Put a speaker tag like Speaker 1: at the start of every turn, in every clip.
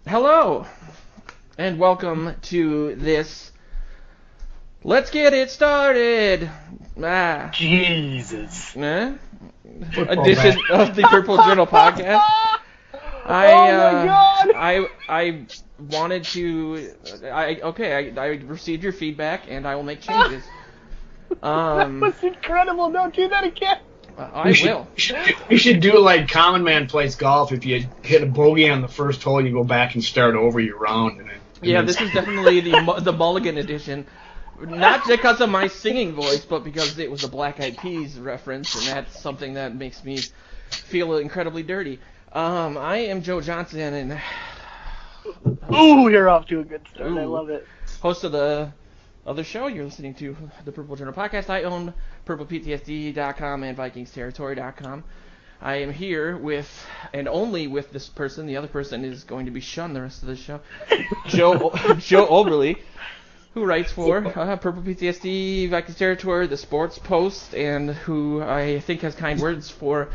Speaker 1: Hello, and welcome to this Let's Get It Started
Speaker 2: Jesus.
Speaker 1: edition of the Purple Journal podcast. I wanted to. I received your feedback, and I will make changes.
Speaker 2: That was incredible. Don't do that again.
Speaker 1: I will.
Speaker 3: We should do like Common Man plays golf. If you hit a bogey on the first hole, you go back and start over your round.
Speaker 1: This is definitely the Mulligan edition. Not because of my singing voice, but because it was a Black Eyed Peas reference, and that's something that makes me feel incredibly dirty. I am Joe Johnson, and
Speaker 2: Ooh, you're off to a good start. I love it.
Speaker 1: Host of the other show. You're listening to the Purple Journal podcast. I own purplePTSD.com and VikingsTerritory.com. I am here with, and only with this person. The other person is going to be shunned the rest of the show. Joe Oberly, who writes for Purple PTSD, Vikings Territory, the Sports Post, and who I think has kind words for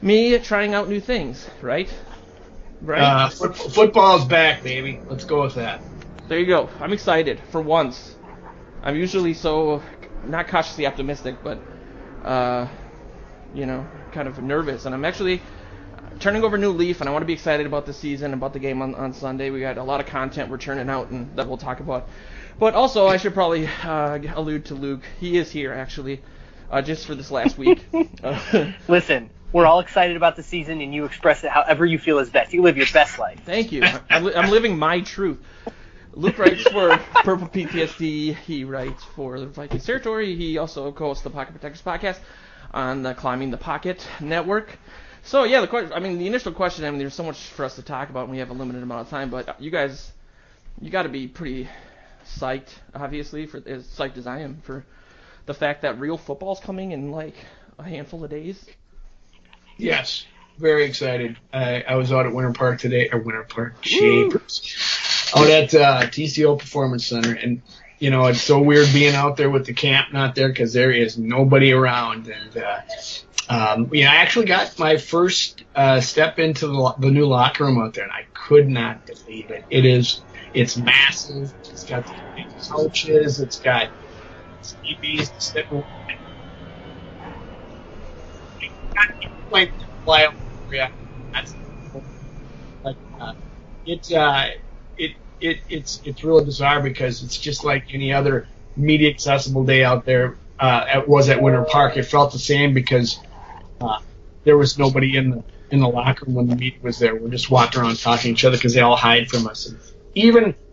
Speaker 1: me trying out new things, right?
Speaker 3: Football's back, baby. Let's go with that.
Speaker 1: There you go. I'm excited for once. I'm usually so, not cautiously optimistic, but, kind of nervous. And I'm actually turning over a new leaf, and I want to be excited about the season, about the game on Sunday. We got a lot of content we're churning out, and that we'll talk about. But also, I should probably allude to Luke. He is here, actually, just for this last week.
Speaker 2: Listen, we're all excited about the season, and you express it however you feel is best. You live your best life.
Speaker 1: Thank you. I'm living my truth. Luke writes for Purple PTSD. He writes for the Vikings Territory. He also co-hosts the Pocket Protectors podcast on the Climbing the Pocket network. So, yeah, the initial question, there's so much for us to talk about, and we have a limited amount of time, but you guys, you got to be pretty psyched, obviously, for as psyched as I am, for the fact that real football's coming in, like, a handful of days.
Speaker 3: Yes, very excited. I was out at Winter Park today, out at TCO Performance Center, and it's so weird being out there with the camp not there because there is nobody around. And I actually got my first step into the new locker room out there, and I could not believe it. It's massive. It's got the big couches. It's got TVs to sit with. Like fly over. Yeah, that's like it's really bizarre because it's just like any other media accessible day out there. Was at Winter Park. It felt the same because there was nobody in the locker room when the media was there. We're just walking around talking to each other because they all hide from us. And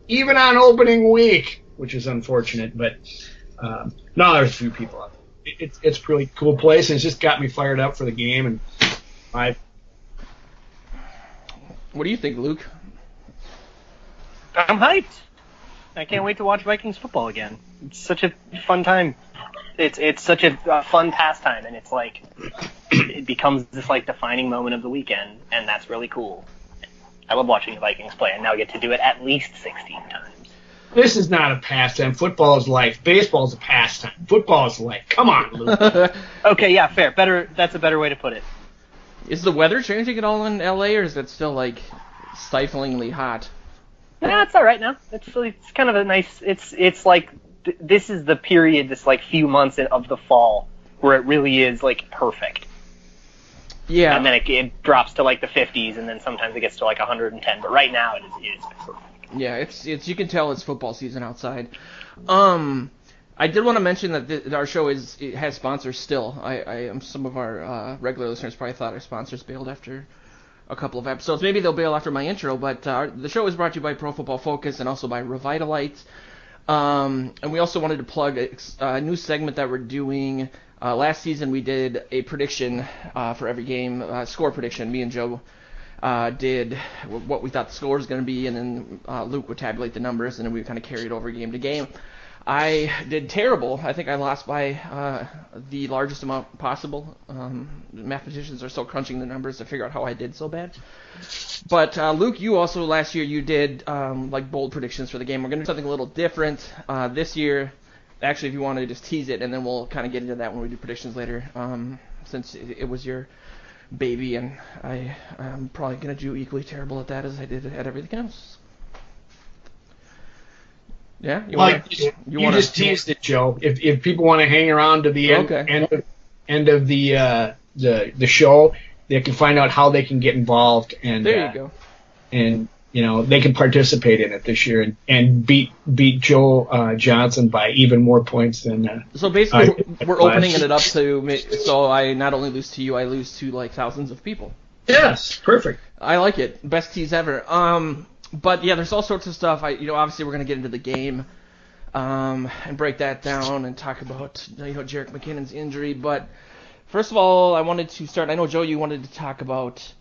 Speaker 3: even on opening week, which is unfortunate, but no, there's a few people out there. It's a pretty cool place, and it's just got me fired up for the game. And
Speaker 1: What do you think, Luke?
Speaker 2: I'm hyped. I can't wait to watch Vikings football again. It's such a fun time. It's such a fun pastime, and it's like it becomes this like defining moment of the weekend, and that's really cool. I love watching the Vikings play, and now I get to do it at least 16 times.
Speaker 3: This is not a pastime. Football is life. Baseball is a pastime. Football is life. Come on, Luke.
Speaker 2: Okay, yeah, fair. Better. That's a better way to put it.
Speaker 1: Is the weather changing at all in LA, or is it still like stiflingly hot?
Speaker 2: Nah, it's all right now. It's kind of a nice. It's like this is the period, this like few months of the fall where it really is like perfect.
Speaker 1: Yeah.
Speaker 2: And then it drops to like the 50s, and then sometimes it gets to like 110. But right now it is perfect.
Speaker 1: Yeah, it's you can tell it's football season outside. I did want to mention that our show has sponsors still. Some of our regular listeners probably thought our sponsors bailed after a couple of episodes. Maybe they'll bail after my intro, but the show is brought to you by Pro Football Focus and also by Revitalites. And we also wanted to plug a new segment that we're doing. Last season we did a prediction for every game, score prediction. Me and Joe did what we thought the score was going to be, and then Luke would tabulate the numbers, and then we would kind of carry it over game to game. I did terrible. I think I lost by the largest amount possible. Mathematicians are still crunching the numbers to figure out how I did so bad. But Luke, you also last year you did like bold predictions for the game. We're going to do something a little different this year. Actually, if you want to just tease it, and then we'll kind of get into that when we do predictions later, since it was your baby, and I'm probably going to do equally terrible at that as I did at everything else. Yeah,
Speaker 3: you just teased it, Joe. If people want to hang around to the end of the show, they can find out how they can get involved, and
Speaker 1: there you go.
Speaker 3: And they can participate in it this year and beat Joe Johnson by even more points than.
Speaker 1: So basically, we're opening it up so I not only lose to you, I lose to like thousands of people.
Speaker 3: Yes, perfect.
Speaker 1: I like it. Best tease ever. But yeah, there's all sorts of stuff. Obviously we're gonna get into the game, and break that down and talk about Jerick McKinnon's injury. But first of all, I wanted to start. I know Joe, you wanted to talk about.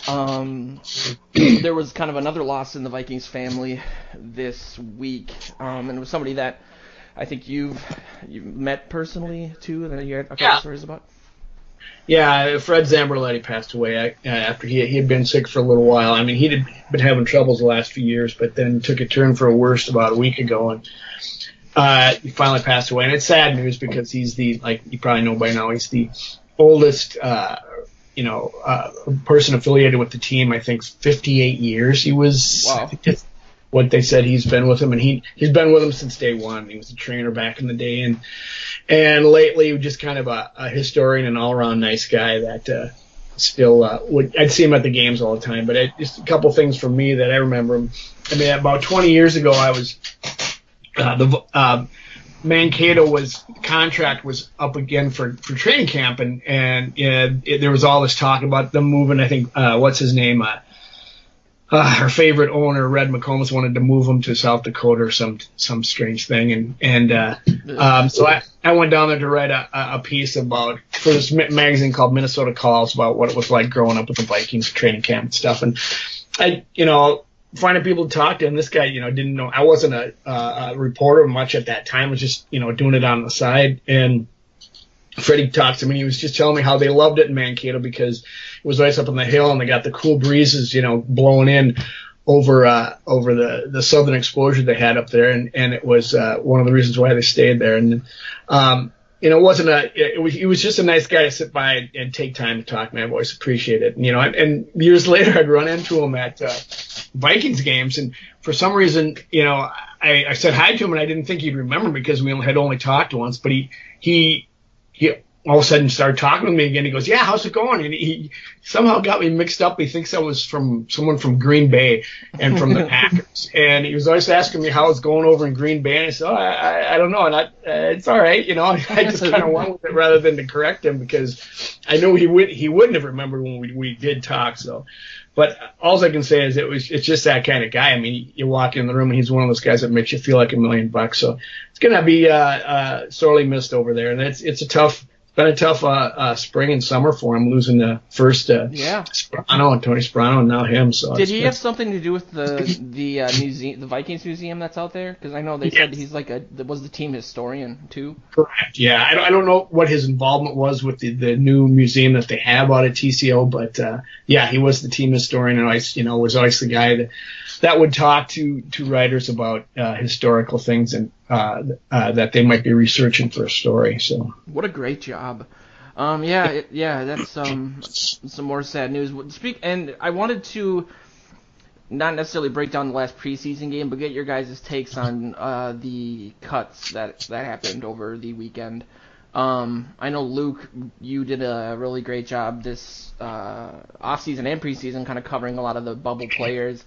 Speaker 1: There was kind of another loss in the Vikings family this week, and it was somebody that I think you've met personally too, that you had a couple stories about.
Speaker 3: Yeah, Fred Zamberletti passed away after he had been sick for a little while. I mean, he'd been having troubles the last few years, but then took a turn for a worse about a week ago, and he finally passed away. And it's sad news because he's like you probably know by now, he's the oldest, person affiliated with the team. I think 58 years he was.
Speaker 1: Wow.
Speaker 3: I think that's what they said he's been with him, and he's been with him since day one. He was a trainer back in the day, and lately just kind of a historian and all-around nice guy that still I'd see him at the games all the time. But just a couple things from me that I remember him. I mean, about 20 years ago, I was Mankato's contract was up again for training camp, and there was all this talk about them moving. I think what's his name? Her favorite owner, Red McComas, wanted to move him to South Dakota or some strange thing, so I went down there to write a piece for this magazine called Minnesota Calls about what it was like growing up with the Vikings training camp and stuff, and I finding people to talk to, and this guy didn't know. I wasn't a reporter much at that time. I was just doing it on the side, and Freddie talked to me, and he was just telling me how they loved it in Mankato because it was nice up on the hill, and they got the cool breezes, blowing in over the southern exposure they had up there, and it was one of the reasons why they stayed there. And he was just a nice guy to sit by and take time to talk to me. I've always appreciated it. And years later, I'd run into him at Vikings games, and for some reason, I said hi to him, and I didn't think he'd remember because we had only talked once, but he all of a sudden started talking to me again. He goes, "Yeah, how's it going?" And he somehow got me mixed up. He thinks I was from someone from Green Bay and from the Packers. And he was always asking me how it's going over in Green Bay. And I said, I don't know. And it's all right. I just kind of went with it rather than to correct him because I knew he wouldn't have remembered when we did talk. So, but all I can say is it's just that kind of guy. I mean, you walk in the room and he's one of those guys that makes you feel like $1 million. So it's going to be sorely missed over there. And it's been a tough spring and summer for him, losing the first Sperano and Tony Sperano, and now him. So
Speaker 1: did he have something to do with the museum, the Vikings museum that's out there? Because I know they said he's was the team historian too.
Speaker 3: Correct. Yeah, I don't know what his involvement was with the new museum that they have out at TCO, but he was the team historian, and was always the guy that would talk to writers about historical things and that they might be researching for a story. So
Speaker 1: what a great job. That's some more sad news. And I wanted to not necessarily break down the last preseason game, but get your guys' takes on the cuts that happened over the weekend. I know, Luke, you did a really great job this offseason and preseason kind of covering a lot of the bubble players,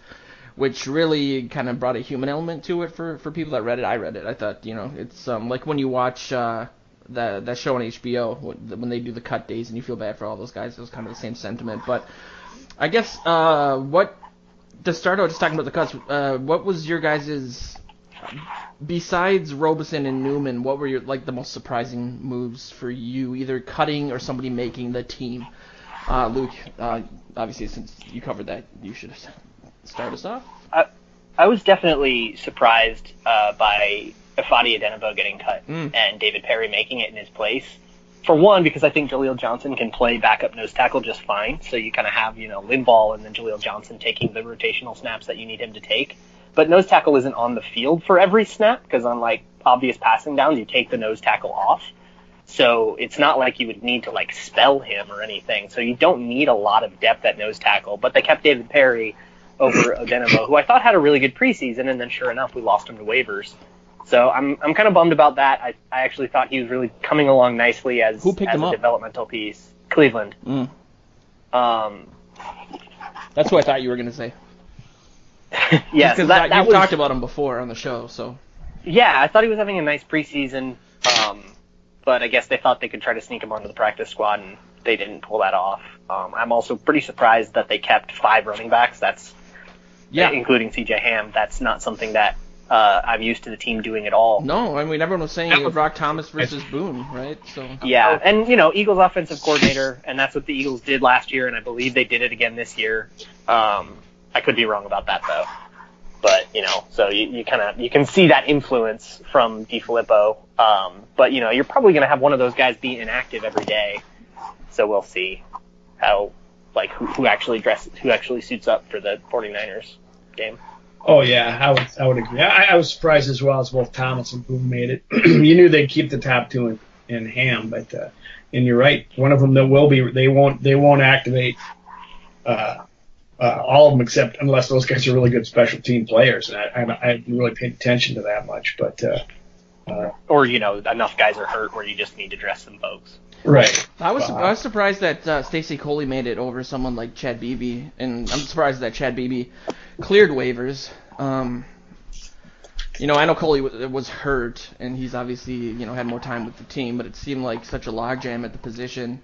Speaker 1: which really kind of brought a human element to it for people that read it. I read it. I thought, it's like when you watch that show on HBO when they do the cut days and you feel bad for all those guys. It was kind of the same sentiment. But I guess to start out just talking about the cuts, what was your guys' besides Robeson and Newman, what were the most surprising moves for you, either cutting or somebody making the team? Luke, obviously since you covered that, you should start us off.
Speaker 2: I was definitely surprised by Ifeadi Odenigbo getting cut and David Perry making it in his place. For one, because I think Jaleel Johnson can play backup nose tackle just fine. So you kind of have, Linval and then Jaleel Johnson taking the rotational snaps that you need him to take. But nose tackle isn't on the field for every snap because on obvious passing downs, you take the nose tackle off. So it's not like you would need to spell him or anything. So you don't need a lot of depth at nose tackle. But they kept David Perry over Odenimo, who I thought had a really good preseason, and then sure enough, we lost him to waivers. So I'm kind of bummed about that. I actually thought he was really coming along nicely as
Speaker 1: Who picked him
Speaker 2: a
Speaker 1: up?
Speaker 2: developmental piece. Cleveland.
Speaker 1: That's what I thought you were going to say.
Speaker 2: Yeah, so that
Speaker 1: you've
Speaker 2: was,
Speaker 1: talked about him before on the show, so.
Speaker 2: Yeah, I thought he was having a nice preseason, but I guess they thought they could try to sneak him onto the practice squad, and they didn't pull that off. I'm also pretty surprised that they kept 5 running backs. That's including C.J. Ham. That's not something that I'm used to the team doing at all.
Speaker 1: No, I mean, everyone was saying it was Brock Thomas versus Boone, right? So.
Speaker 2: Yeah, and, Eagles offensive coordinator, and that's what the Eagles did last year, and I believe they did it again this year. I could be wrong about that, though. But, so you can see that influence from DeFilippo. But, you're probably going to have one of those guys be inactive every day. So we'll see how, who actually suits up for the 49ers game.
Speaker 3: Oh, yeah, I would agree. I was surprised as well as both Thomas and Boone made it. You knew they'd keep the top 2 in Ham, but and you're right. One of them that will be, they won't activate all of them except unless those guys are really good special team players. And I haven't really paid attention to that much, but
Speaker 2: or enough guys are hurt where you just need to dress them folks.
Speaker 3: Right.
Speaker 1: I was surprised that Stacey Coley made it over someone like Chad Beebe, and I'm surprised that Chad Beebe cleared waivers. I know Coley was hurt, and he's obviously had more time with the team, but it seemed like such a logjam at the position,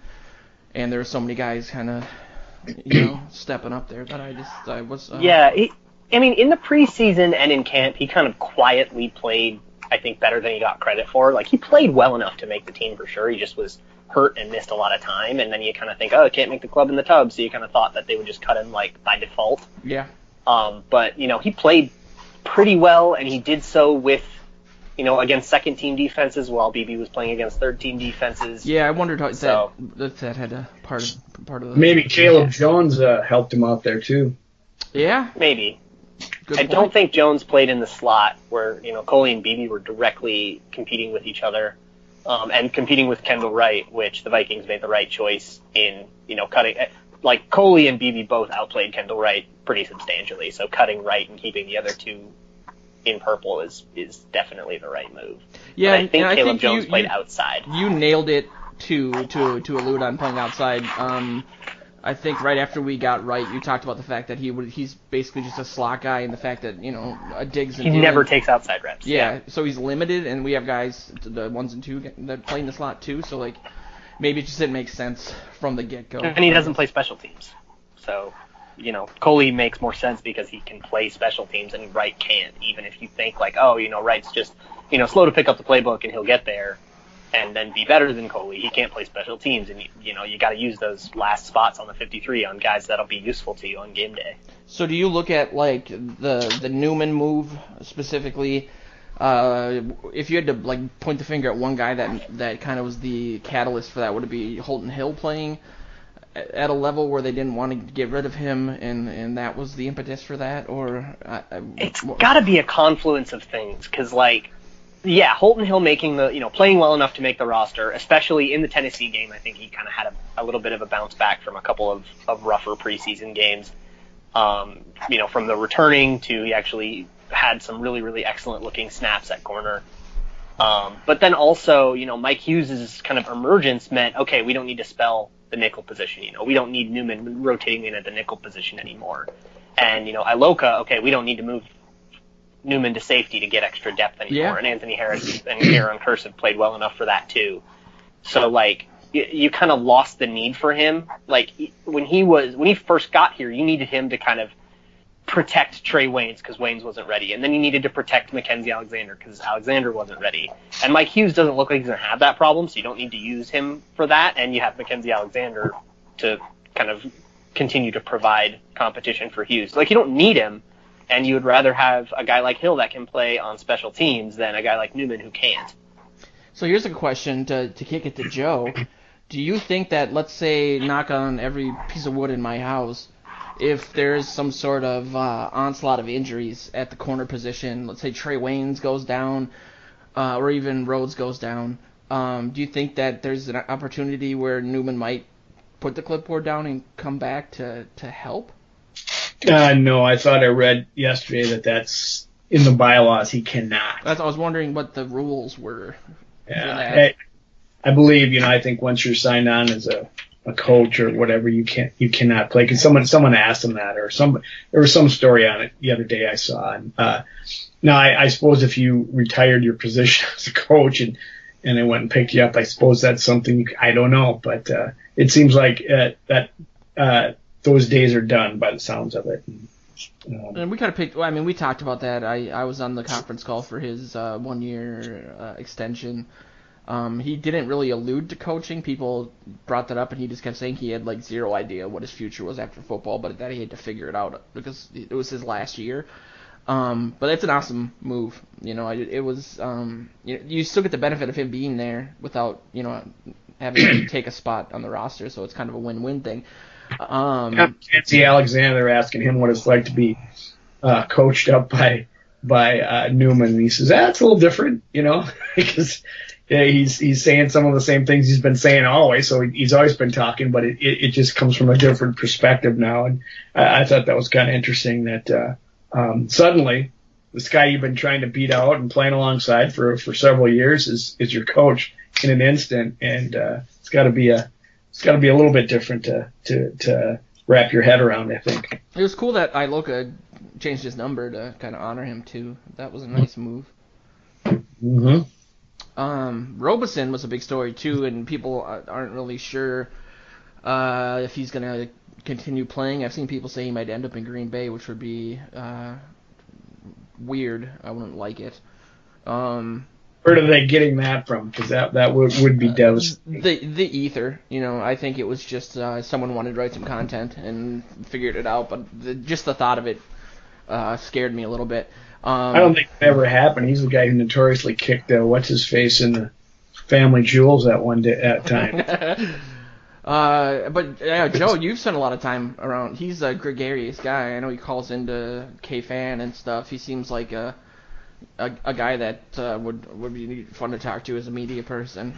Speaker 1: and there were so many guys kind of stepping up there that I was.
Speaker 2: Yeah, in the preseason and in camp, he kind of quietly played, I think, better than he got credit for. He played well enough to make the team for sure. He just was hurt and missed a lot of time, and then you kind of think, oh, can't make the club in the tub, so you kind of thought that they would just cut him by default.
Speaker 1: Yeah.
Speaker 2: But he played pretty well, and he did so with against second team defenses while BB was playing against third team defenses.
Speaker 1: Yeah, I wondered how that had a part of the.
Speaker 3: Maybe Caleb Jones helped him out there too.
Speaker 1: Yeah.
Speaker 2: Maybe.
Speaker 1: Good
Speaker 2: I
Speaker 1: point.
Speaker 2: don't think Jones played in the slot where Coley and BB were directly competing with each other, and competing with Kendall Wright, which the Vikings made the right choice in cutting. Coley and BB both outplayed Kendall Wright pretty substantially, so cutting Wright and keeping the other 2 in purple is definitely the right move.
Speaker 1: Yeah,
Speaker 2: but I think
Speaker 1: and
Speaker 2: Caleb Jones played outside.
Speaker 1: You nailed it to allude on playing outside. I think right after we got Wright, you talked about the fact that he's basically just a slot guy, and the fact that a Diggs and
Speaker 2: he never takes outside reps.
Speaker 1: Yeah, so he's limited, and we have guys, the 1s and 2 that play in the slot too. So maybe it just didn't make sense from the get go.
Speaker 2: And he doesn't play special teams, so Coley makes more sense because he can play special teams and Wright can't. Even if you think Wright's just slow to pick up the playbook and he'll get there and then be better than Coley. He can't play special teams, and you got to use those last spots on the 53 on guys that'll be useful to you on game day.
Speaker 1: So do you look at the Newman move specifically? If you had to point the finger at one guy that kind of was the catalyst for that, would it be Holton Hill playing at a level where they didn't want to get rid of him, and that was the impetus for that, or?
Speaker 2: It's got to be a confluence of things, because Holton Hill making playing well enough to make the roster, especially in the Tennessee game. I think he kind of had a little bit of a bounce back from a couple of rougher preseason games. From the returning to he actually had some really, really excellent looking snaps at corner. But then also, Mike Hughes' kind of emergence meant, okay, we don't need to spell the nickel position. We don't need Newman rotating in at the nickel position anymore. And, Iloka, okay, we don't need to move Newman to safety to get extra depth anymore.
Speaker 1: Yeah.
Speaker 2: And Anthony Harris and Aaron Curse have played well enough for that too. So you kind of lost the need for him. When he first got here, you needed him to kind of protect Trey Waynes because Waynes wasn't ready, and then you needed to protect Mackenzie Alexander because Alexander wasn't ready. And Mike Hughes doesn't look like he's going to have that problem, so you don't need to use him for that, and you have Mackenzie Alexander to kind of continue to provide competition for Hughes. You don't need him, and you would rather have a guy like Hill that can play on special teams than a guy like Newman who can't.
Speaker 1: So here's a question to kick it to Joe. Do you think that, let's say, knock on every piece of wood in my house, if there's some sort of onslaught of injuries at the corner position, let's say Trey Waynes goes down, or even Rhodes goes down, do you think that there's an opportunity where Newman might put the clipboard down and come back to help?
Speaker 3: No, I thought I read yesterday that's in the bylaws. He cannot.
Speaker 1: I was wondering what the rules were for that.
Speaker 3: Yeah, I believe, I think once you're signed on as a coach or whatever, you cannot play. Because someone asked him that, or there was some story on it the other day I saw. And, now I suppose if you retired your position as a coach and they went and picked you up, I suppose that's something I don't know, but it seems like that those days are done by the sounds of it.
Speaker 1: And we kind of picked. Well, I mean, we talked about that. I was on the conference call for his 1 year extension. He didn't really allude to coaching. People brought that up, and he just kept saying he had like zero idea what his future was after football, but that he had to figure it out because it was his last year. But it's an awesome move. It was. You still get the benefit of him being there without having to take a spot on the roster, so it's kind of a win-win thing.
Speaker 3: Nancy Alexander asking him what it's like to be coached up by Newman, and he says that's a little different, because he's saying some of the same things he's been saying always. So he's always been talking, but it just comes from a different perspective now, and I thought that was kind of interesting that suddenly this guy you've been trying to beat out and playing alongside for several years is your coach in an instant, and it's got to be a little bit different to wrap your head around, I think.
Speaker 1: It was cool that Iloka changed his number to kind of honor him too. That was a nice move.
Speaker 3: Mm-hmm.
Speaker 1: Robeson was a big story too, and people aren't really sure if he's going to continue playing. I've seen people say he might end up in Green Bay, which would be weird. I wouldn't like it.
Speaker 3: Where are they getting that from? Because that would be devastating.
Speaker 1: The ether, I think it was just someone wanted to write some content and figured it out, but just the thought of it scared me a little bit.
Speaker 3: I don't think it ever happened. He's the guy who notoriously kicked what's-his-face in the Family Jewels at time.
Speaker 1: But Joe, you've spent a lot of time around. He's a gregarious guy. I know he calls into K-Fan and stuff. He seems like a guy that would be fun to talk to as a media person.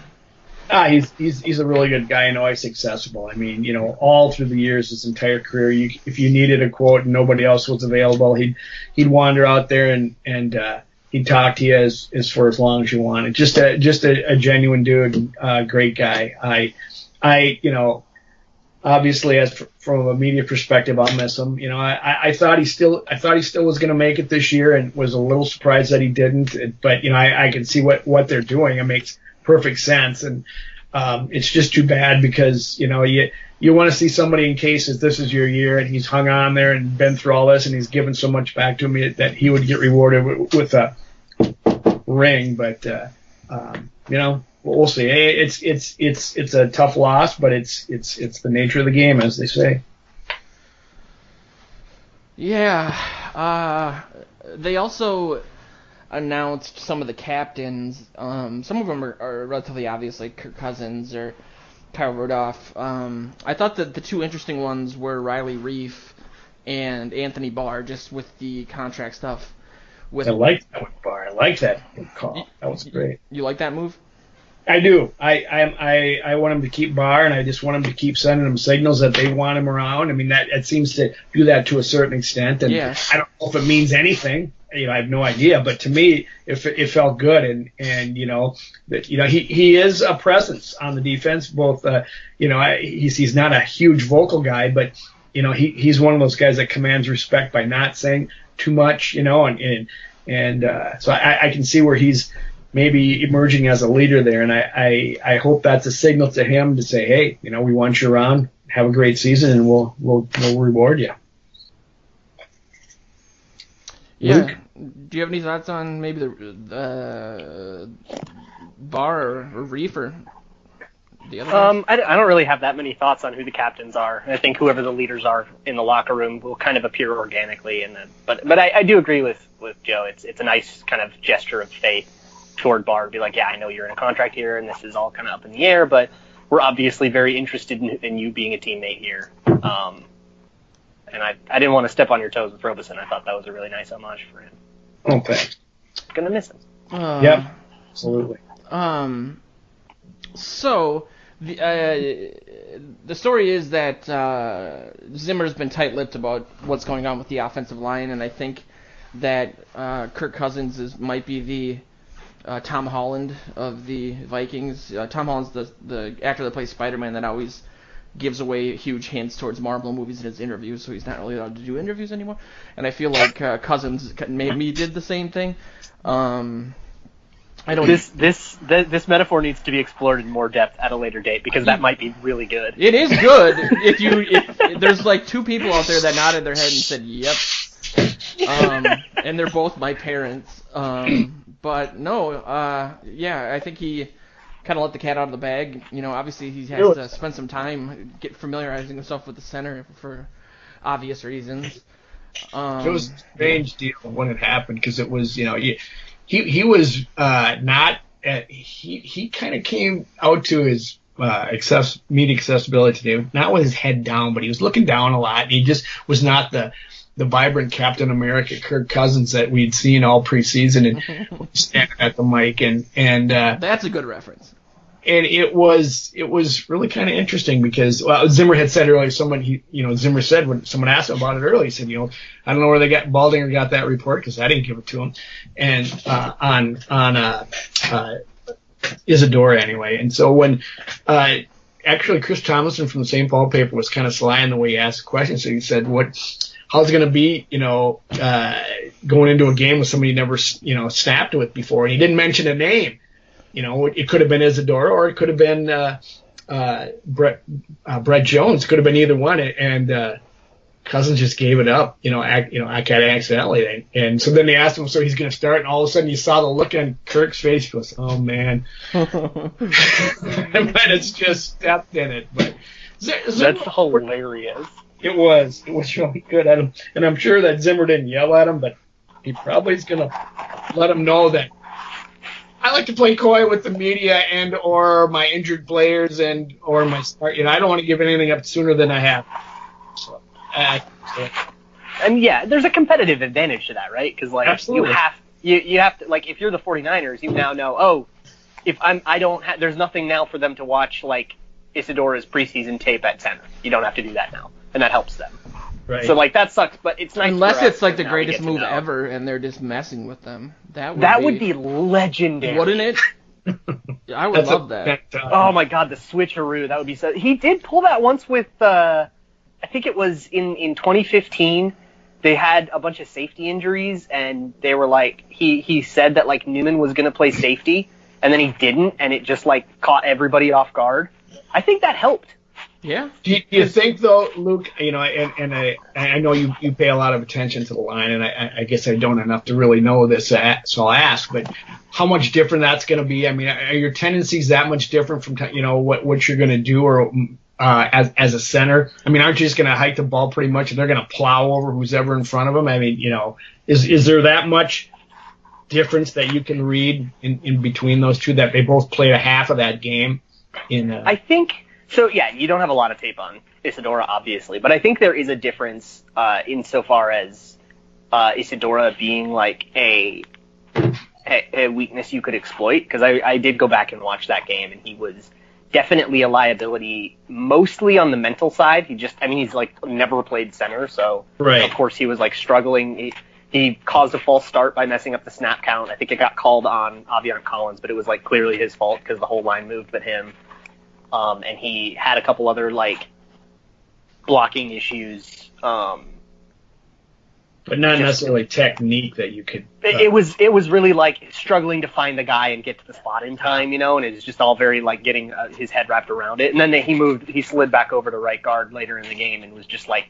Speaker 3: He's a really good guy and always accessible. I mean, all through the years, his entire career, if you needed a quote and nobody else was available, he'd wander out there and he'd talk to you as for as long as you wanted. Just a genuine dude, great guy. Obviously, from a media perspective, I'll miss him. I thought he still was going to make it this year, and was a little surprised that he didn't. But I can see what they're doing. It makes perfect sense, and it's just too bad because you want to see somebody in case this is your year, and he's hung on there and been through all this, and he's given so much back to me that he would get rewarded with a ring. But we'll see. It's a tough loss, but it's the nature of the game, as they say.
Speaker 1: Yeah. They also announced some of the captains. Some of them are relatively obvious, like Kirk Cousins or Kyle Rudolph. I thought that the two interesting ones were Riley Reif and Anthony Barr, just with the contract stuff.
Speaker 3: I like that one, Barr. I like that call. That was great.
Speaker 1: You like that move?
Speaker 3: I do. I want him to keep Barr, and I just want him to keep sending him signals that they want him around. I mean, it seems to do that to a certain extent, and
Speaker 1: yeah.
Speaker 3: I don't know if it means anything. I have no idea, but to me, it felt good, and he is a presence on the defense. Both, he's not a huge vocal guy, but he's one of those guys that commands respect by not saying too much, and so I can see where he's maybe emerging as a leader there, and I hope that's a signal to him to say, hey, we want you around, have a great season, and we'll reward you.
Speaker 1: Yeah.
Speaker 3: Luke?
Speaker 1: Do you have any thoughts on maybe the Barr or Reif or the other guys?
Speaker 2: I don't really have that many thoughts on who the captains are. I think whoever the leaders are in the locker room will kind of appear organically, but I do agree with Joe. It's a nice kind of gesture of faith toward Barr to be like, yeah, I know you're in a contract here, and this is all kind of up in the air, but we're obviously very interested in you being a teammate here. And I didn't want to step on your toes with Robeson. I thought that was a really nice homage for him.
Speaker 3: Oh, thanks.
Speaker 2: Gonna miss him.
Speaker 3: Yep, absolutely.
Speaker 1: So The story is that Zimmer's been tight-lipped about what's going on with the offensive line, and I think that Kirk Cousins might be the Tom Holland of the Vikings. Tom Holland's the actor that plays Spider-Man that always gives away huge hints towards Marvel movies in his interviews, so he's not really allowed to do interviews anymore. And I feel like Cousins maybe did the same thing. I don't.
Speaker 2: This metaphor needs to be explored in more depth at a later date because that might be really good.
Speaker 1: It is good if there's like two people out there that nodded their head and said yep, and they're both my parents. But no, yeah, I think he kind of let the cat out of the bag. You know, obviously he has to spend some time familiarizing himself with the center for obvious reasons.
Speaker 3: It was a strange deal when it happened because it was, you know, he was not he kind of came out to his media accessibility today, not with his head down, but he was looking down a lot. And he just was not the vibrant Captain America Kirk Cousins that we'd seen all preseason and standing at the mic and
Speaker 1: that's a good reference.
Speaker 3: And it was really kind of interesting because Zimmer had said earlier, Zimmer said when someone asked him about it earlier, he said, you know, I don't know where Baldinger got that report because I didn't give it to him, and on Isadora anyway. And so when actually Chris Tomlinson from the St. Paul paper was kind of sly in the way he asked the question, so he said, how's it going to be, you know, going into a game with somebody you never, you know, snapped with before, and he didn't mention a name. You know, it could have been Isadora or it could have been Brett Jones. It could have been either one. And Cousins just gave it up, you know, I kind of accidentally. And so then they asked him, so he's going to start. And all of a sudden you saw the look on Kirk's face. He goes, oh, man. But it's just stepped in it. But
Speaker 2: that's hilarious.
Speaker 3: It was really good at him. And I'm sure that Zimmer didn't yell at him, but he probably is going to let him know that I like to play coy with the media and or my injured players or my start. You know, I don't want to give anything up sooner than I have. So,
Speaker 2: and yeah, there's a competitive advantage to that, right? Because like
Speaker 3: absolutely.
Speaker 2: you have to, like, if you're the 49ers, you now know, oh, if there's nothing now for them to watch like Isadora's preseason tape at center. You don't have to do that now, and that helps them.
Speaker 3: Right.
Speaker 2: So like that sucks, but it's nice.
Speaker 1: Unless it's like the greatest move ever, and they're just messing with them. That would be
Speaker 2: legendary,
Speaker 1: wouldn't it? I would love that.
Speaker 2: Oh my god, the switcheroo! That would be so. He did pull that once with, I think it was in 2015. They had a bunch of safety injuries, and they were like, he said that like Newman was going to play safety, and then he didn't, and it just like caught everybody off guard. I think that helped.
Speaker 1: Yeah.
Speaker 3: Do you think though, Luke? You know, and I know you pay a lot of attention to the line, and I guess I don't enough to really know this, so I'll ask. But how much different that's going to be? I mean, are your tendencies that much different from what you're going to do, or as a center? I mean, aren't you just going to hike the ball pretty much, and they're going to plow over who's ever in front of them? I mean, you know, is there that much difference that you can read in between those two, that they both played a half of that game?
Speaker 2: I think. So, yeah, you don't have a lot of tape on Isadora, obviously, but I think there is a difference insofar as Isadora being like a weakness you could exploit, because I did go back and watch that game, and he was definitely a liability, mostly on the mental side. He's like never played center, so
Speaker 3: right.
Speaker 2: Of course he was like struggling. He caused a false start by messing up the snap count. I think it got called on Aviant Collins, but it was like clearly his fault because the whole line moved but him. And he had a couple other like blocking issues, but
Speaker 3: not necessarily technique that you could.
Speaker 2: It was really like struggling to find the guy and get to the spot in time, you know, and it was just all very like getting his head wrapped around it. And then he slid back over to right guard later in the game and was just like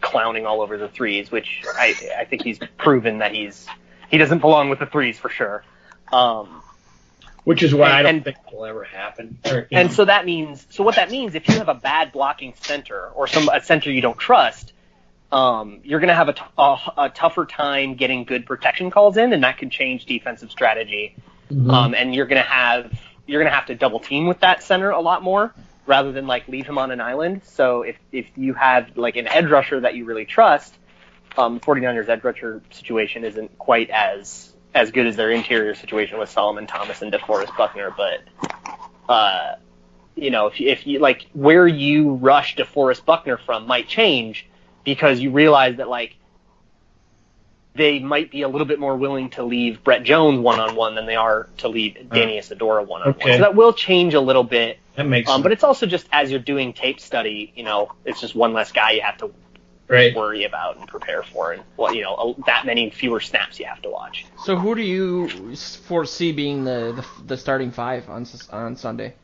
Speaker 2: clowning all over the threes, which I think he's proven that he doesn't belong with the threes for sure.
Speaker 3: Which is why I don't think it will ever happen.
Speaker 2: So what that means, if you have a bad blocking center or a center you don't trust, you're going to have a tougher time getting good protection calls in, and that could change defensive strategy. Mm-hmm. And you're going to have to double team with that center a lot more rather than like leave him on an island. So if you have like an edge rusher that you really trust, 49ers edge rusher situation isn't quite as good as their interior situation with Solomon Thomas and DeForest Buckner, but if you like where you rush to Forrest Buckner from might change because you realize that like they might be a little bit more willing to leave Brett Jones one-on-one than they are to leave Danny Isidora one-on-one. Okay. So that will change a little bit.
Speaker 3: That makes sense.
Speaker 2: But it's also just as you're doing tape study, it's just one less guy you have to worry about and prepare for, and that many fewer snaps you have to watch.
Speaker 1: So who do you foresee being the starting five on Sunday?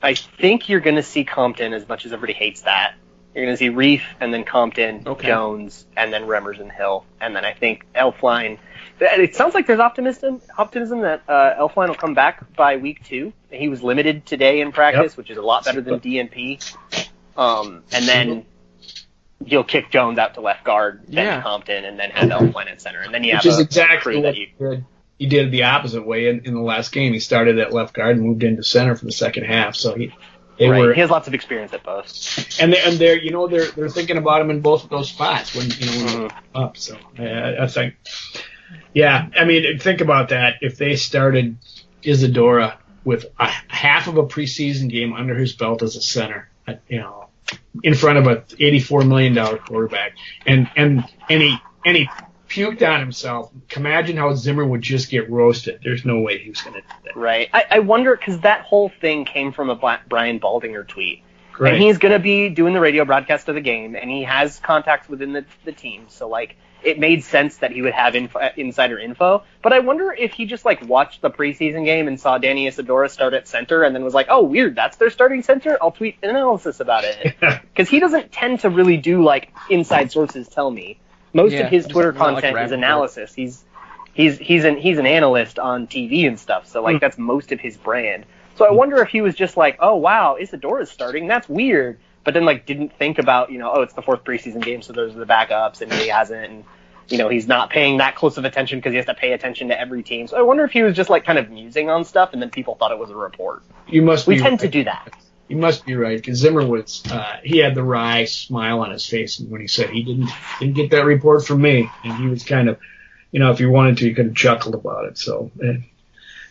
Speaker 2: I think you're going to see Compton, as much as everybody hates that. You're going to see Reef, and then Compton, Jones, and then Remmers and Hill. And then I think Elflein. It sounds like there's optimism that Elflein will come back by week 2. He was limited today in practice, which is a lot better than DNP. And then you'll kick Jones out to left guard, then Compton, and then have Elflein at center. And then you have
Speaker 3: exactly what he did the opposite way in the last game. He started at left guard and moved into center for the second half. So he has lots of experience at both, and they're thinking about him in both of those spots when up. So I think, I mean, think about that. If they started Isadora with half of a preseason game under his belt as a center, in front of a $84 million quarterback, and he puked on himself. Imagine how Zimmer would just get roasted. There's no way he was going to do that.
Speaker 2: Right. I wonder, because that whole thing came from a Brian Baldinger tweet.
Speaker 3: Correct.
Speaker 2: And he's going to be doing the radio broadcast of the game, and he has contacts within the team. So, it made sense that he would have insider info. But I wonder if he just, watched the preseason game and saw Danny Isidora start at center and then was like, oh, weird, that's their starting center? I'll tweet an analysis about it. Because he doesn't tend to really do, inside sources tell me. Most of his Twitter content is analysis. He's an analyst on TV and stuff, so that's most of his brand. So I wonder if he was just like, oh wow, Isadora's starting, that's weird, but then didn't think about it's the 4th preseason game, so those are the backups, and he hasn't, and he's not paying that close of attention because he has to pay attention to every team. So I wonder if he was just kind of musing on stuff, and then people thought it was a report. We tend to do that.
Speaker 3: You must be right, because Zimmer was he had the wry smile on his face when he said he didn't get that report from me, and he was kind of, if he wanted to, he could have chuckled about it. So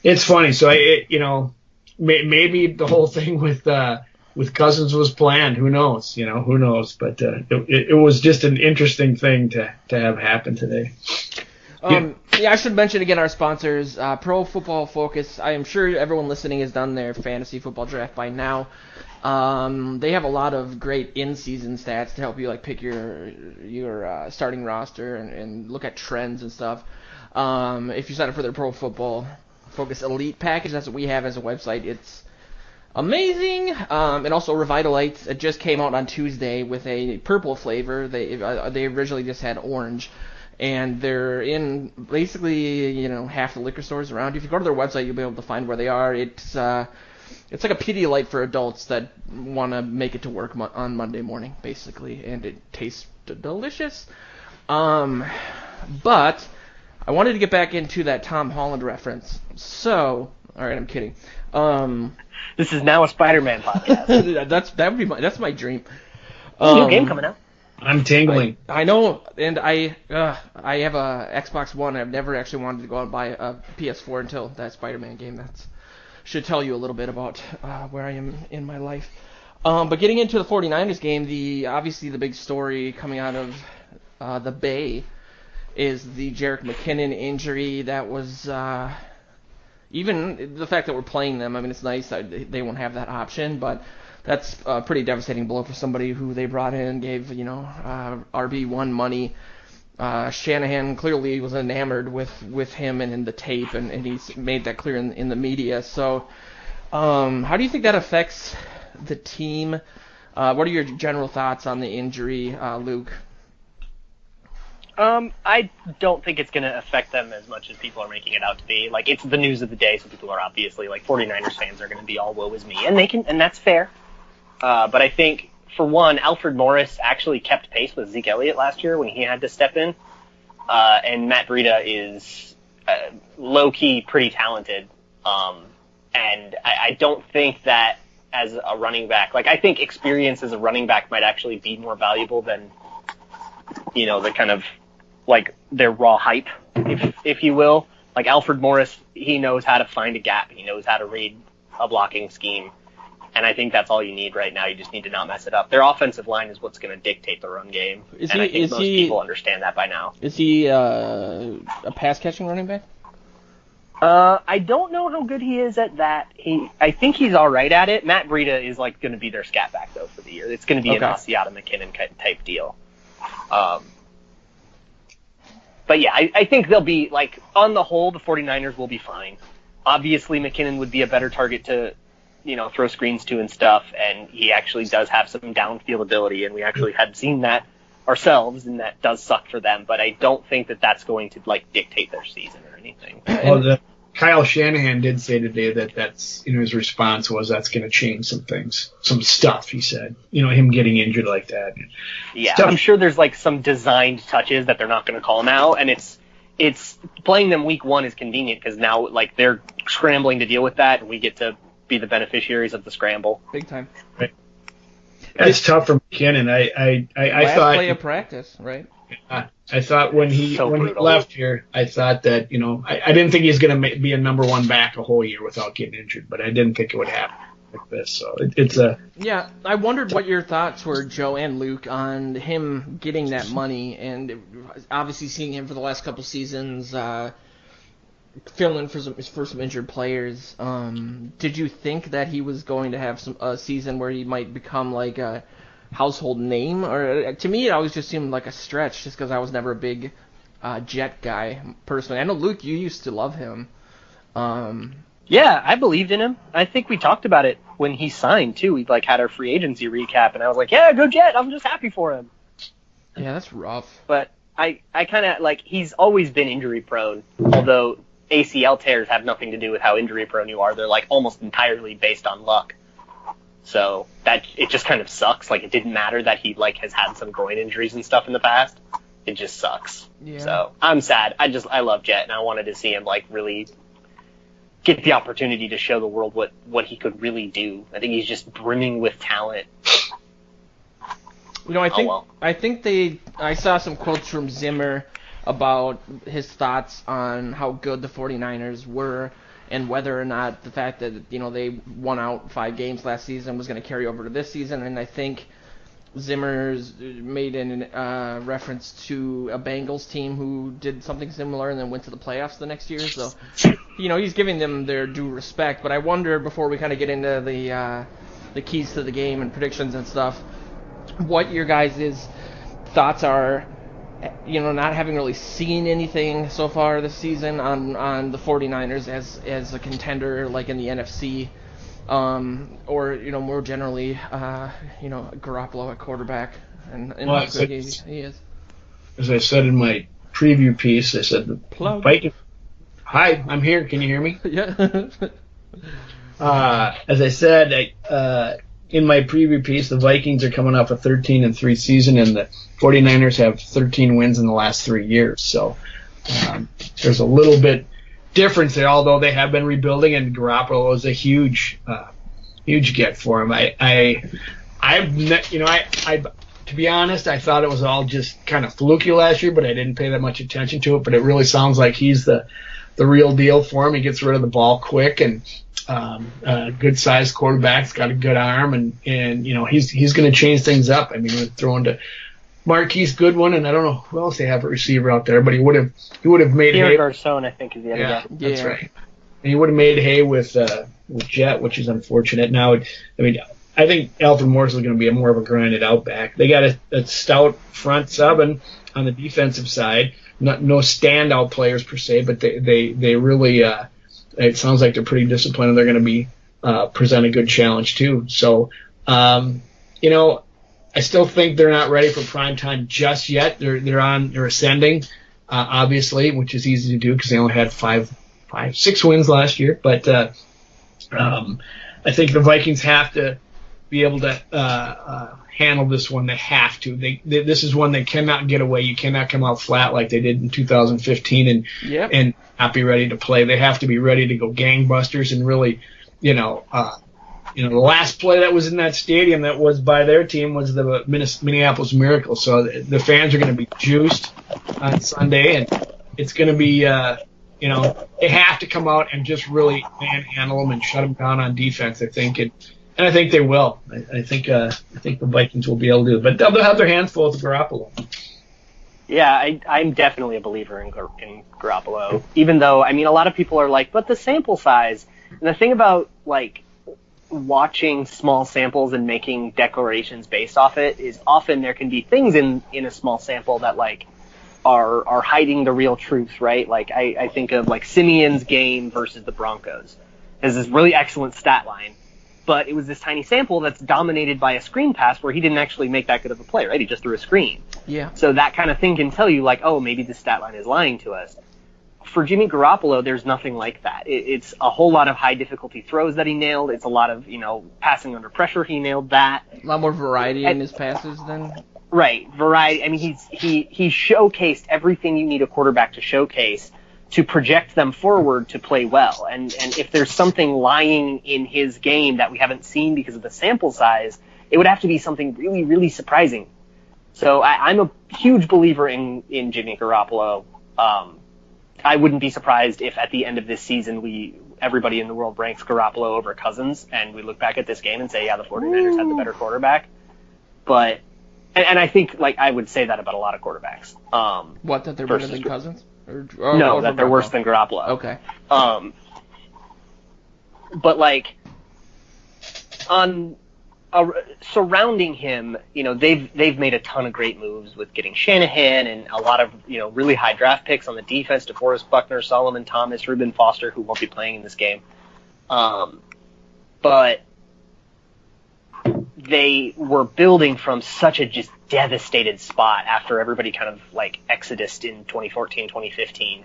Speaker 3: it's funny. So maybe the whole thing with Cousins was planned. Who knows? Who knows? But it was just an interesting thing to have happen today.
Speaker 1: I should mention again our sponsors, Pro Football Focus. I am sure everyone listening has done their fantasy football draft by now. They have a lot of great in-season stats to help you pick your starting roster and look at trends and stuff. If you sign up for their Pro Football Focus Elite package, that's what we have as a website. It's amazing. And also Revitalites. It just came out on Tuesday with a purple flavor. They originally just had orange. And they're in basically, half the liquor stores around you. If you go to their website, you'll be able to find where they are. It's like a Pedialyte for adults that want to make it to work on Monday morning, basically, and it tastes delicious. But I wanted to get back into that Tom Holland reference. So, all right, I'm kidding.
Speaker 2: This is now a Spider-Man podcast.
Speaker 1: That's my dream.
Speaker 2: New game coming out.
Speaker 3: I'm tingling.
Speaker 1: I know, and I have a Xbox One. I've never actually wanted to go out and buy a PS4 until that Spider-Man game. That should tell you a little bit about where I am in my life. But getting into the 49ers game, obviously the big story coming out of the Bay is the Jerick McKinnon injury. That was even the fact that we're playing them. I mean, it's nice that they won't have that option, but that's a pretty devastating blow for somebody who they brought in, gave RB1 money. Shanahan clearly was enamored with him and in the tape, and he's made that clear in the media. So, how do you think that affects the team? What are your general thoughts on the injury, Luke?
Speaker 2: I don't think it's going to affect them as much as people are making it out to be. It's the news of the day, so people are obviously 49ers fans are going to be all woe is me, and that's fair. But I think, for one, Alfred Morris actually kept pace with Zeke Elliott last year when he had to step in. And Matt Breida is low-key pretty talented. And I don't think that as a running back, I think experience as a running back might actually be more valuable than, the kind of, their raw hype, if you will. Alfred Morris, he knows how to find a gap. He knows how to read a blocking scheme. And I think that's all you need right now. You just need to not mess it up. Their offensive line is what's going to dictate the run game. I think most people understand that by now.
Speaker 1: Is he a pass-catching running back?
Speaker 2: I don't know how good he is at that. I think he's all right at it. Matt Breida is like going to be their scat back, though, for the year. It's going to be an Asiata McKinnon type deal. But yeah, I think they'll be, like, on the whole, the 49ers will be fine. Obviously, McKinnon would be a better target to, throw screens to and stuff, and he actually does have some downfield ability, and we actually had seen that ourselves, and that does suck for them, but I don't think that that's going to, like, dictate their season or anything.
Speaker 3: Well, Kyle Shanahan did say today that that's, his response was that's going to change some things, some stuff, he said. Him getting injured like that.
Speaker 2: Yeah, I'm sure there's, like, some designed touches that they're not going to call now, and it's playing them week one is convenient because now, like, they're scrambling to deal with that, and we get to be the beneficiaries of the scramble.
Speaker 1: Big time.
Speaker 3: Right. It's tough for McKinnon. I thought
Speaker 1: play of practice, right?
Speaker 3: I thought when he left here, I thought that I didn't think he was going to be a number one back a whole year without getting injured, but I didn't think it would happen like this. So it's a
Speaker 1: I wondered what your thoughts were, Joe and Luke, on him getting that money and obviously seeing him for the last couple seasons. Fill in for some injured players. Did you think that he was going to have a season where he might become like a household name? Or to me, it always just seemed like a stretch, just because I was never a big Jet guy personally. I know Luke, you used to love him.
Speaker 2: Yeah, I believed in him. I think we talked about it when he signed too. We had our free agency recap, and I was like, "Yeah, go Jet! I'm just happy for him."
Speaker 1: Yeah, that's rough.
Speaker 2: But I kind of he's always been injury prone, although ACL tears have nothing to do with how injury prone you are. They're almost entirely based on luck. So that it just kind of sucks. It didn't matter that he has had some groin injuries and stuff in the past. It just sucks. Yeah. So I'm sad. I love Jet, and I wanted to see him really get the opportunity to show the world what he could really do. I think he's just brimming with talent.
Speaker 1: I think I saw some quotes from Zimmer about his thoughts on how good the 49ers were and whether or not the fact that they won out 5 games last season was going to carry over to this season. And I think Zimmer's made an reference to a Bengals team who did something similar and then went to the playoffs the next year. So he's giving them their due respect. But I wonder, before we kind of get into the keys to the game and predictions and stuff, what your guys' thoughts are, not having really seen anything so far this season on the 49ers as a contender in the NFC, or more generally, Garoppolo at quarterback and how good he is.
Speaker 3: As I said in my preview piece, I said the Vikings. Hi, I'm here. Can you hear me?
Speaker 1: Yeah.
Speaker 3: As I said, in my preview piece, the Vikings are coming off a 13-3 season, and the 49ers have 13 wins in the last 3 years. So there's a little bit difference there, although they have been rebuilding, and Garoppolo is a huge get for him. To be honest, I thought it was all just kind of fluky last year, but I didn't pay that much attention to it. But it really sounds like he's the real deal for him. He gets rid of the ball quick, and good sized quarterback. He's got a good arm, and he's going to change things up. I mean, throwing to Marquise Goodwin, and I don't know who else they have a receiver out there, but he would have made hay.
Speaker 2: Garcon, I think, is the other guy.
Speaker 3: That's right. And he would have made hay with Jet, which is unfortunate. Now, I think Alfred Morris is going to be more of a grinded out back. They got a stout front seven on the defensive side. No standout players per se, but they really. It sounds like they're pretty disciplined, and they're going to be present a good challenge too. So, I still think they're not ready for prime time just yet. They're ascending, obviously, which is easy to do because they only had 6 wins last year. But I think the Vikings have to be able to handle this one. They have to. This is one they cannot get away. You cannot come out flat like they did in 2015 and not be ready to play. They have to be ready to go gangbusters and really, the last play that was in that stadium that was by their team was the Minneapolis Miracle. So the fans are going to be juiced on Sunday, and it's going to be, they have to come out and just really manhandle them and shut them down on defense, I think. And I think they will. I think the Vikings will be able to do it. But they'll have their hands full with Garoppolo.
Speaker 2: Yeah, I'm definitely a believer in Garoppolo. Even though, a lot of people are like, but the sample size. And the thing about, watching small samples and making declarations based off it is often there can be things in a small sample that, are hiding the real truth, right? I think of, Simeon's game versus the Broncos. There's this really excellent stat line. But it was this tiny sample that's dominated by a screen pass where he didn't actually make that good of a play, right? He just threw a screen.
Speaker 1: Yeah.
Speaker 2: So that kind of thing can tell you, oh, maybe the stat line is lying to us. For Jimmy Garoppolo, there's nothing like that. It's a whole lot of high difficulty throws that he nailed. It's a lot of, passing under pressure. He nailed that.
Speaker 1: A lot more variety in his passes than.
Speaker 2: Right. Variety. He showcased everything you need a quarterback to showcase to project them forward to play well. And if there's something lying in his game that we haven't seen because of the sample size, it would have to be something really, really surprising. So I'm a huge believer in Jimmy Garoppolo. I wouldn't be surprised if at the end of this season everybody in the world ranks Garoppolo over Cousins, and we look back at this game and say, yeah, the 49ers had the better quarterback. But and I think I would say that about a lot of quarterbacks.
Speaker 1: That they're better than Cousins?
Speaker 2: No, that they're worse than Garoppolo.
Speaker 1: Okay.
Speaker 2: But surrounding him, they've made a ton of great moves with getting Shanahan and a lot of really high draft picks on the defense: DeForest Buckner, Solomon Thomas, Reuben Foster, who won't be playing in this game. But they were building from such a just devastated spot after everybody kind of exodused in 2014, 2015.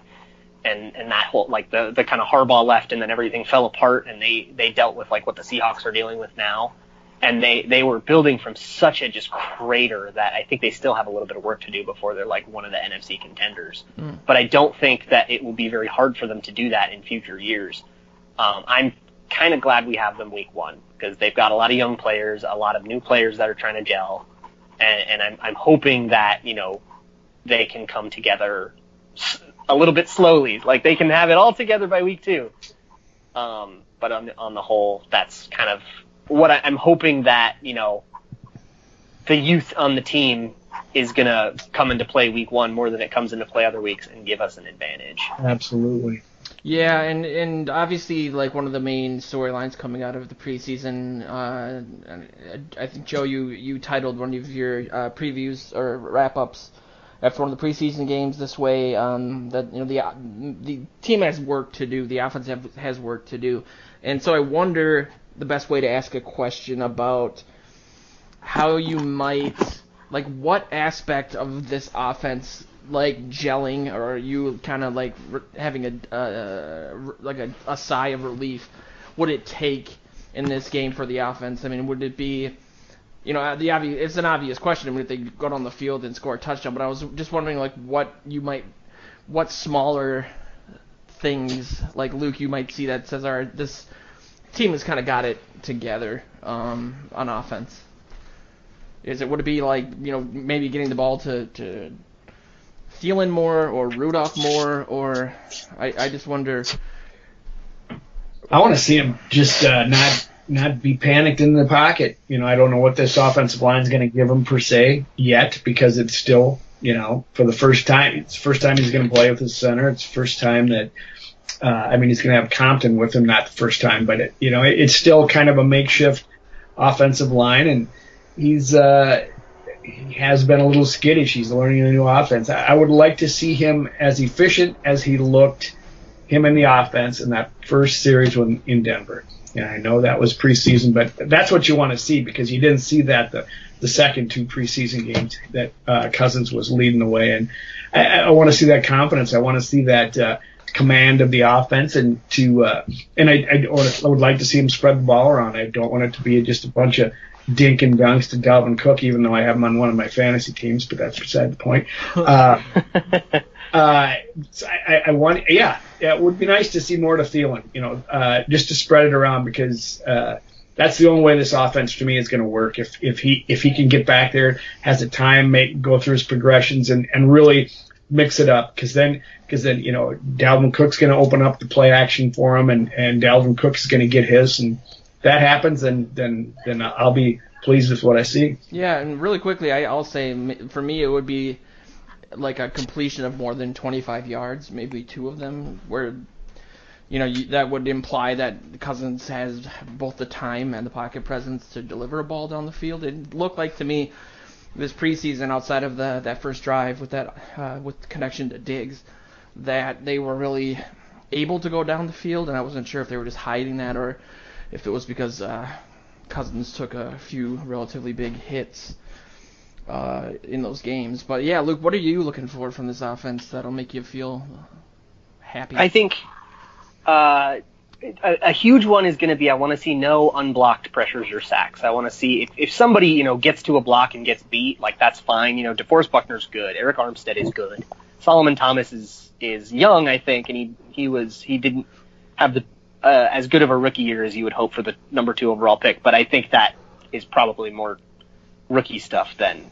Speaker 2: And that whole, the kind of Harbaugh left and then everything fell apart and they dealt with what the Seahawks are dealing with now. And they were building from such a just crater that I think they still have a little bit of work to do before they're one of the NFC contenders. But I don't think that it will be very hard for them to do that in future years. I'm kind of glad we have them week one because they've got a lot of young players, a lot of new players that are trying to gel. And I'm hoping that, they can come together a little bit slowly. They can have it all together by week two. But on the whole, that's kind of what I'm hoping that, the youth on the team is going to come into play week one more than it comes into play other weeks and give us an advantage.
Speaker 3: Absolutely.
Speaker 1: Yeah, and obviously, one of the main storylines coming out of the preseason, I think, Joe, you titled one of your previews or wrap-ups after one of the preseason games this way, that the team has work to do, the offense has work to do, and so I wonder the best way to ask a question about how you might, what aspect of this offense, gelling, or are you kind of having a sigh of relief, would it take in this game for the offense? Would it be, it's an obvious question. If they go on the field and score a touchdown, but I was just wondering, what smaller things, Luke, you might see that says, all right, this team has kind of got it together on offense. Would it be maybe getting the ball to Thielen more or Rudolph more, or I just wonder.
Speaker 3: I want to see him just not be panicked in the pocket. I don't know what this offensive line is going to give him per se yet because it's still, for the first time, it's the first time he's going to play with his center. It's the first time that, he's going to have Compton with him, not the first time, but it's still kind of a makeshift offensive line, and he has been a little skittish. He's learning a new offense. I would like to see him as efficient as he looked, him in the offense in that first series in Denver. I know that was preseason, but that's what you want to see because you didn't see that the second two preseason games that Cousins was leading the way. And I want to see that confidence. I want to see that command of the offense, and I would like to see him spread the ball around. I don't want it to be just a bunch of dink and dunks to Dalvin Cook, even though I have him on one of my fantasy teams, but that's beside the point. I want, it would be nice to see more to Thielen, just to spread it around because that's the only way this offense to me is going to work. If he can get back there, has the time, go through his progressions, and really mix it up, because then Dalvin Cook's going to open up the play action for him, and Dalvin Cook's going to get his, and that happens, and then I'll be pleased with what I see.
Speaker 1: Yeah, and really quickly, I'll say for me it would be like a completion of more than 25 yards, maybe 2 of them, where that would imply that Cousins has both the time and the pocket presence to deliver a ball down the field. It looked like to me this preseason, outside of that first drive with with connection to Diggs, that they were really able to go down the field, and I wasn't sure if they were just hiding that or if it was because Cousins took a few relatively big hits in those games. But yeah, Luke, what are you looking for from this offense that'll make you feel happy?
Speaker 2: I think a huge one is going to be I want to see no unblocked pressures or sacks. I want to see if somebody gets to a block and gets beat, like that's fine. DeForest Buckner's good. Eric Armstead is good. Solomon Thomas is young, I think, and he didn't have the as good of a rookie year as you would hope for the number 2 overall pick. But I think that is probably more rookie stuff than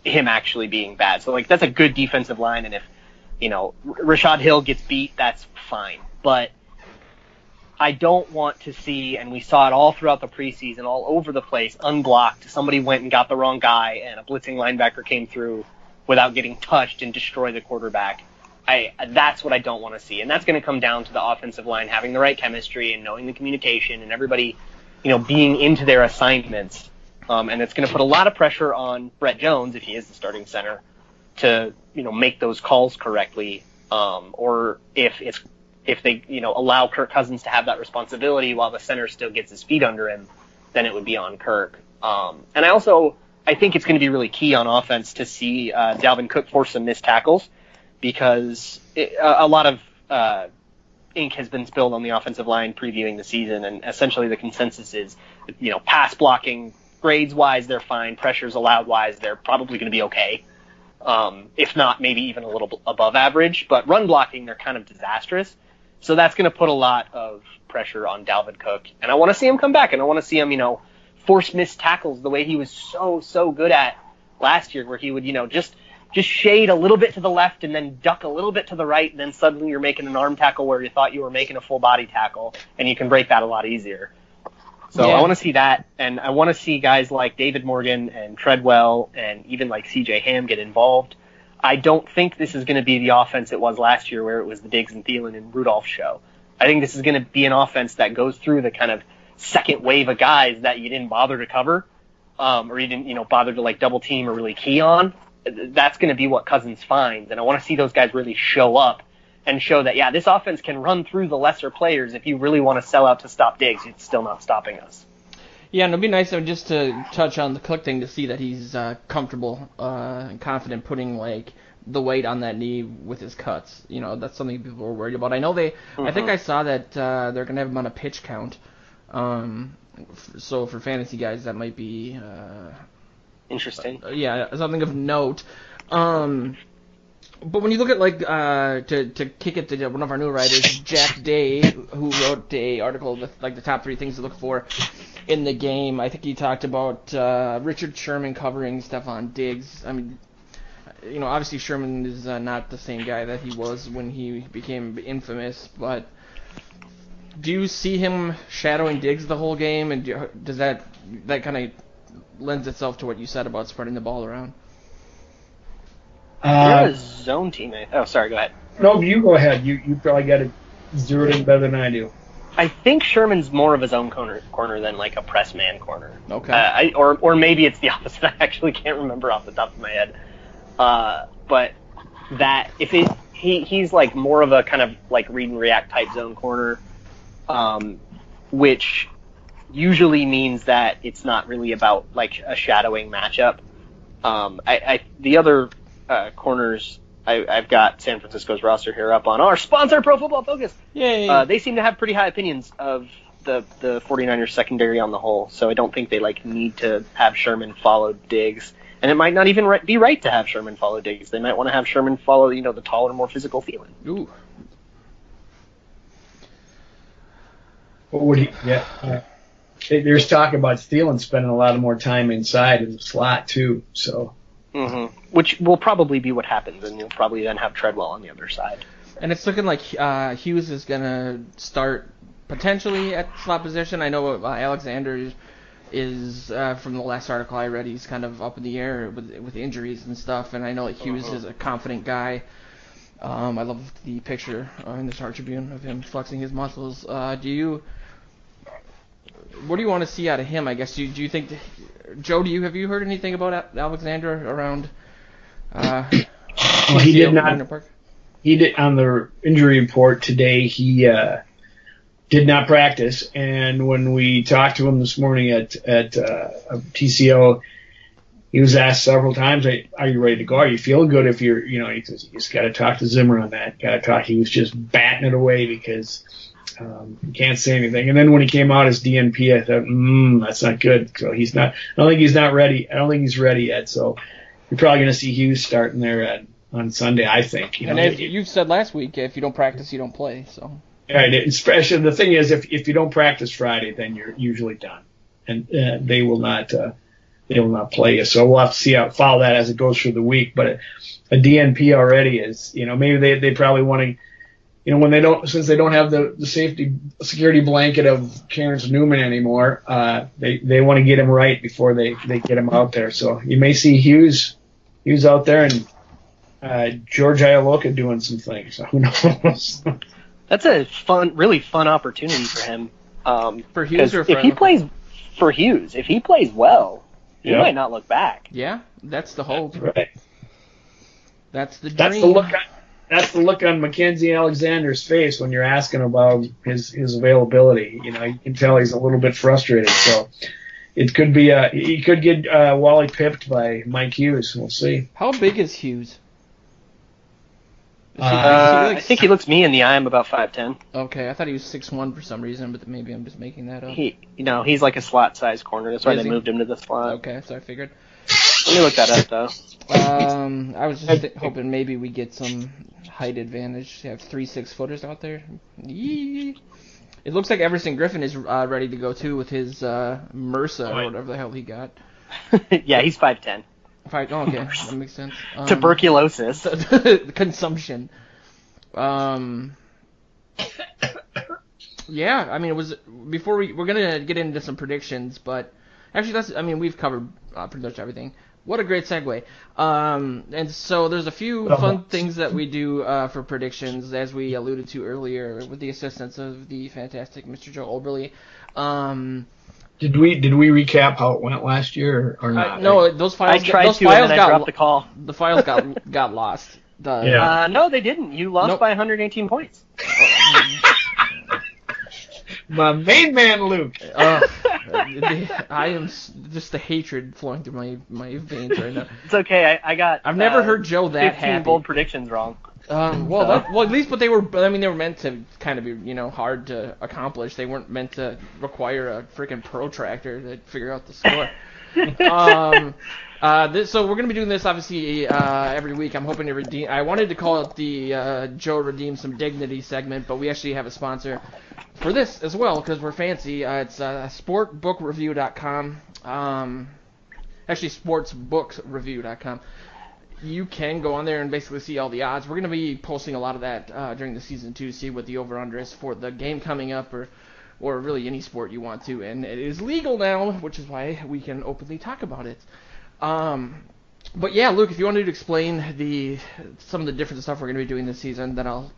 Speaker 2: him actually being bad. So that's a good defensive line, and if Rashad Hill gets beat, that's fine. But I don't want to see, and we saw it all throughout the preseason, all over the place, unblocked. Somebody went and got the wrong guy, and a blitzing linebacker came through without getting touched and destroy the quarterback. That's what I don't want to see. And that's going to come down to the offensive line having the right chemistry and knowing the communication and everybody, being into their assignments. And it's going to put a lot of pressure on Brett Jones, if he is the starting center, to make those calls correctly, or if they allow Kirk Cousins to have that responsibility while the center still gets his feet under him, then it would be on Kirk. And I think it's going to be really key on offense to see Dalvin Cook force some missed tackles, because a lot of ink has been spilled on the offensive line previewing the season, and essentially the consensus is pass blocking grades wise they're fine, pressures allowed wise they're probably going to be okay. If not, maybe even a little above average. But run blocking, they're kind of disastrous. So that's going to put a lot of pressure on Dalvin Cook. And I want to see him come back, and I want to see him, force missed tackles the way he was so good at last year, where he would, just shade a little bit to the left and then duck a little bit to the right, and then suddenly you're making an arm tackle where you thought you were making a full body tackle, and you can break that a lot easier. So yeah. I want to see that, and I want to see guys like David Morgan and Treadwell and even like C.J. Ham get involved. I don't think this is going to be the offense it was last year where it was the Diggs and Thielen and Rudolph show. I think this is going to be an offense that goes through the kind of second wave of guys that you didn't bother to cover, or you didn't bother to double team or really key on. That's going to be what Cousins finds, and I want to see those guys really show up and show that, this offense can run through the lesser players. If you really want to sell out to stop Diggs, it's still not stopping us.
Speaker 1: Yeah, and it'd be nice just to touch on the Cook thing to see that he's comfortable and confident putting the weight on that knee with his cuts. That's something people are worried about. I know I think I saw that they're going to have him on a pitch count. So for fantasy guys, that might be
Speaker 2: interesting.
Speaker 1: Something of note. But when you look at to kick it to one of our new writers, Jack Day, who wrote an article with the top 3 things to look for in the game, I think he talked about Richard Sherman covering Stephon Diggs. I mean, obviously Sherman is not the same guy that he was when he became infamous, but do you see him shadowing Diggs the whole game, and does that kind of lends itself to what you said about spreading the ball around?
Speaker 2: You're a zone teammate. Oh, sorry, go ahead.
Speaker 3: No, you go ahead. You probably got it zeroed in better than I do.
Speaker 2: I think Sherman's more of a zone corner than a press man corner.
Speaker 1: Okay.
Speaker 2: Or maybe it's the opposite. I actually can't remember off the top of my head. But that he's more of a kind of read and react type zone corner, which usually means that it's not really about a shadowing matchup. The other corners, I've got San Francisco's roster here up on our sponsor, Pro Football Focus.
Speaker 1: Yay!
Speaker 2: They seem to have pretty high opinions of the 49ers secondary on the whole, so I don't think they need to have Sherman follow Diggs. And it might not even be right to have Sherman follow Diggs. They might want to have Sherman follow, the taller, more physical Thielen.
Speaker 1: Ooh.
Speaker 3: What would he? Yeah. There's talk about Thielen spending a lot more time inside in the slot too. So
Speaker 2: Which will probably be what happens, and you'll probably then have Treadwell on the other side.
Speaker 1: And it's looking like Hughes is going to start potentially at slot position. I know Alexander is from the last article I read, he's kind of up in the air with injuries and stuff, and I know Hughes is a confident guy. I love the picture in the Star Tribune of him flexing his muscles. What do you want to see out of him, I guess? Do you think, Joe, have you heard anything about Alexander around
Speaker 3: well, he did not. He did, on the injury report today, he did not practice, and when we talked to him this morning at TCO, he was asked several times, "Are you ready to go? Are you feeling good?" If you're, he says, "You just got to talk to Zimmer on that. Got to talk." He was just batting it away because he can't say anything. And then when he came out as DNP, I thought, that's not good. So he's not. I don't think he's not ready. I don't think he's ready yet. So you're probably going to see Hughes starting there on Sunday, I think.
Speaker 1: And as you said last week, if you don't practice, you don't play. So.
Speaker 3: Right. Especially the thing is, if you don't practice Friday, then you're usually done, and they will not play you. So we'll have to see follow that as it goes through the week. But a DNP already is, maybe they probably want to, when since they don't have the security blanket of Cairns Newman anymore, they want to get him right before they get him out there. So you may see Hughes out there and George Ialoka doing some things. So who knows?
Speaker 2: That's a really fun opportunity for him.
Speaker 1: For Hughes, or
Speaker 2: if he plays for Hughes, if he plays well, he might not look back.
Speaker 1: Yeah, that's the hope.
Speaker 3: That's right.
Speaker 1: That's the dream.
Speaker 3: That's the look on Mackenzie Alexander's face when you're asking about his availability. You can tell he's a little bit frustrated. So it could be he could get Wally pipped by Mike Hughes. We'll see.
Speaker 1: How big is Hughes?
Speaker 2: I think he looks me in the eye. I'm about 5'10".
Speaker 1: Okay, I thought he was 6'1" for some reason, but maybe I'm just making that up.
Speaker 2: He's like a slot-sized corner. That's why they moved him to the slot.
Speaker 1: Okay, so I figured.
Speaker 2: Let me look that up, though.
Speaker 1: I was just hoping maybe we get some height advantage. You have 3 6-footers out there. Yee. It looks like Everson Griffin is ready to go, too, with his MRSA or whatever the hell he got.
Speaker 2: Yeah, he's 5'10".
Speaker 1: Okay, that makes sense.
Speaker 2: Tuberculosis.
Speaker 1: Consumption. Yeah, I mean, it was before we're gonna get into some predictions, but actually we've covered pretty much everything. What a great segue. And so there's a few fun things that we do for predictions, as we alluded to earlier, with the assistance of the fantastic Mr. Joe Oberly.
Speaker 3: Did we recap how it went last year or not?
Speaker 1: No, those files.
Speaker 2: I tried
Speaker 1: those
Speaker 2: to,
Speaker 1: files
Speaker 2: and then I dropped the call.
Speaker 1: The files got lost.
Speaker 2: No, they didn't. You lost by 118 points.
Speaker 3: My main man, Luke.
Speaker 1: I am just the hatred flowing through my veins right now.
Speaker 2: It's okay.
Speaker 1: I've never heard Joe that
Speaker 2: 15
Speaker 1: happy.
Speaker 2: bold predictions wrong.
Speaker 1: At least, but they were meant to kind of be, hard to accomplish. They weren't meant to require a freaking protractor to figure out the score. So we're gonna be doing this obviously every week. I'm hoping to redeem. I wanted to call it the Joe Redeem Some Dignity segment, but we actually have a sponsor for this as well because we're fancy. It's sportbookreview.com. Actually, sportsbooksreview.com. You can go on there and basically see all the odds. We're going to be posting a lot of that during the season too, to see what the over-under is for the game coming up or really any sport you want to. And it is legal now, which is why we can openly talk about it. But yeah, Luke, if you wanted to explain some of the different stuff we're going to be doing this season, then I'll